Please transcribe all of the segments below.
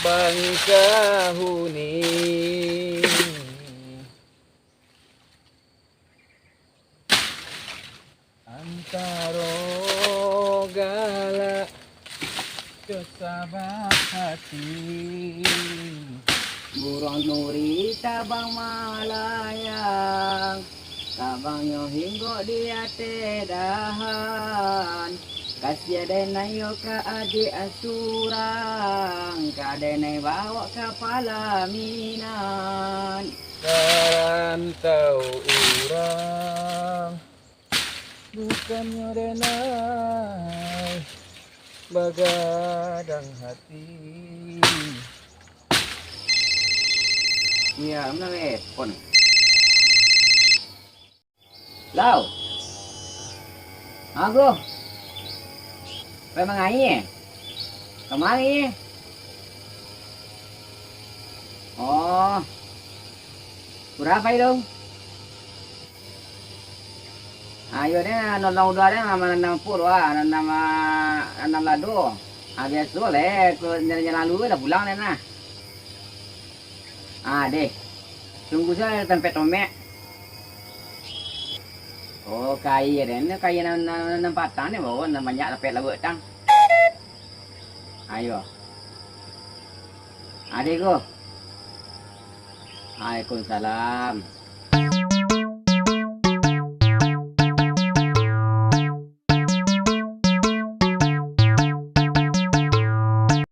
bangsa huni antaro galak kesabat hati Burung nuri tabang malayang Kabang nyo hinggo di ate dahan Kasih denay ka adi asurang Kadenay bawa ka palaminan Rantau urang bukannya denai bagadang hati. Iya, mana telepon Lau Aku Memang air Kemari Oh Berapa itu? Ayo deh, nolong udah deh, nama puluh nama lado. Biasa leh, jalan lalu udah pulang deh nah. Deh, tunggu saya tempat tomek. Oh kaya deh, ini kaya nampatan nih bawa namanya tempat labu tang. Ayo, adikku. Waalaikumsalam.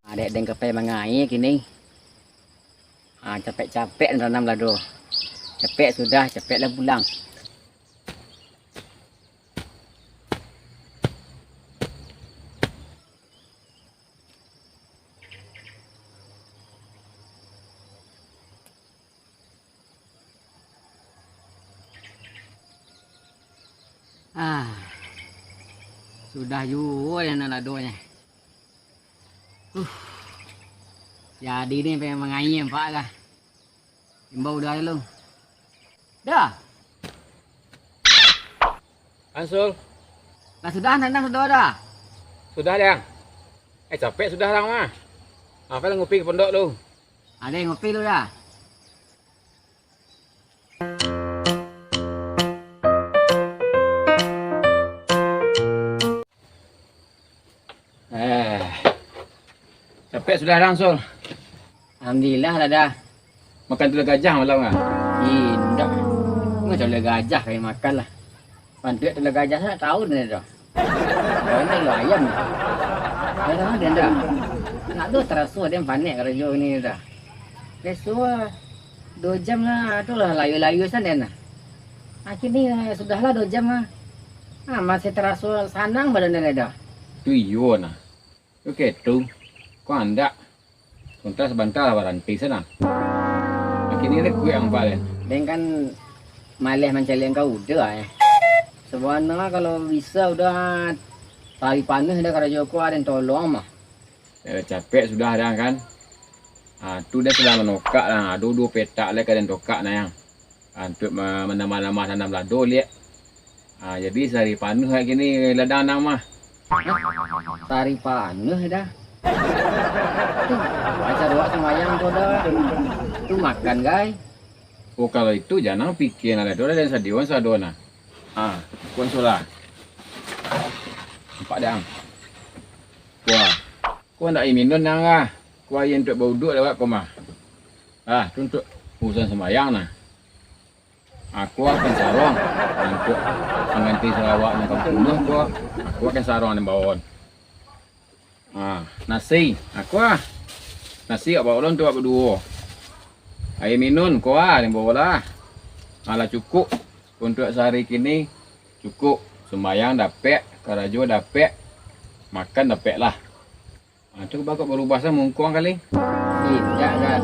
Adek deng kepe mengai kini. Capek-capek nanam lado. Capek sudah, capek lah pulang. Sudah juga yang ladonya. Jadi ni pengen mengayi Pak kah? Imbau dah lu. Dah. Ansul, Lah sudah nanam sudah dah. sudah dang. Capek sudah lang mah. Apa lah ngopi ke pondok lu? Ada yang ngopi lu dah. Capek sudah lang Sul. Alhamdulillah dah. Makan telur gajah malam ah. Indah. Macam telur gajah kayak makan lah. Pantuk telur gajah saya tahu dah dah. Mana lu ayam? Dah dia dah. Nak tu terasa dia panik kerja ni dah. Besok 2 jam lah, tu lah layu-layu sana nah. Akhirnya sudahlah 2 jam lah. Masih terasa sanang badan dia dah. Tu iyo nah. Okey tu. Kau anda. Sebentar lah berhenti sana. Akhirnya ni kue yang paling. Dan kan malih mencari yang kau udah sebenarnya kalau bisa udah tali panas dah kerja aku ada yang tolong mah. Capek sudah dah kan. Tu dia sudah menokak lah. Dua petak lah kadang tokak nah yang. Untuk menambah-nambah tanam lado lihat. Jadi sehari panuh kayak gini ladang nama. Tari panuh dah. Baca doa sembahyang tu dah. Tu makan guys. Oh kalau itu jangan pikir ada doa dan sadiwan sadona. Konsola. Nampak dah. Wah. Kau nak minum nang ah. Kau yang untuk bau duduk lewat kau mah. Untuk urusan sembahyang nah. Aku akan sarong untuk mengganti Sarawak yang kau bunuh aku akan sarong di bawah. Nasi aku nasi kat bawah tu berdua. Air minum kau yang bawah lah. Malah cukup untuk sehari kini cukup sembahyang dapat, karajo dapat, makan dapat lah. Tu bakal berubah sama mungkong kali. Tidak dah.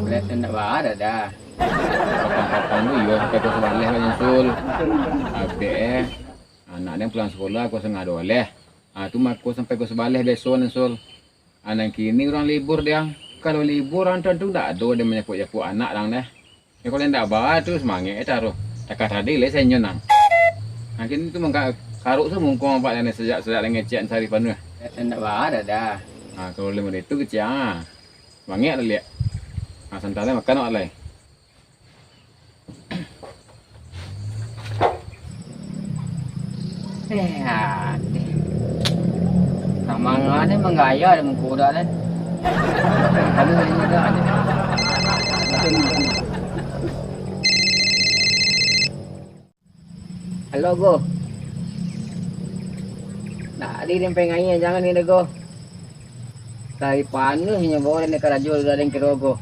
Berat tak ada dah. Kapan-kapan tu yo sampai ke sekolah lah nyusul. Adik anak dia pulang sekolah aku setengah 12. Tu mak aku sampai ke sekolah besok nyusul. Anak kini orang libur dia. Kalau libur orang tu tak ada dia menyakut-yakut anak lang dah. Kalau dia tak bawa tu semangat taruh. Takat tadi le saya nyenang. Kini tu mangka karuk tu mungkong apa yang sejak dengan cik cari panu. Tak ada dah. Kalau lemah itu kecil. Wangi ada lihat. Santai makan alai. Hati. Namanya menggaya dan mengkuda kan. Kamu ini juga ada. Halo go. Nak di rempeng aja jangan ini go. Dari panuhnya bawa ini kerajul dari Kirogo.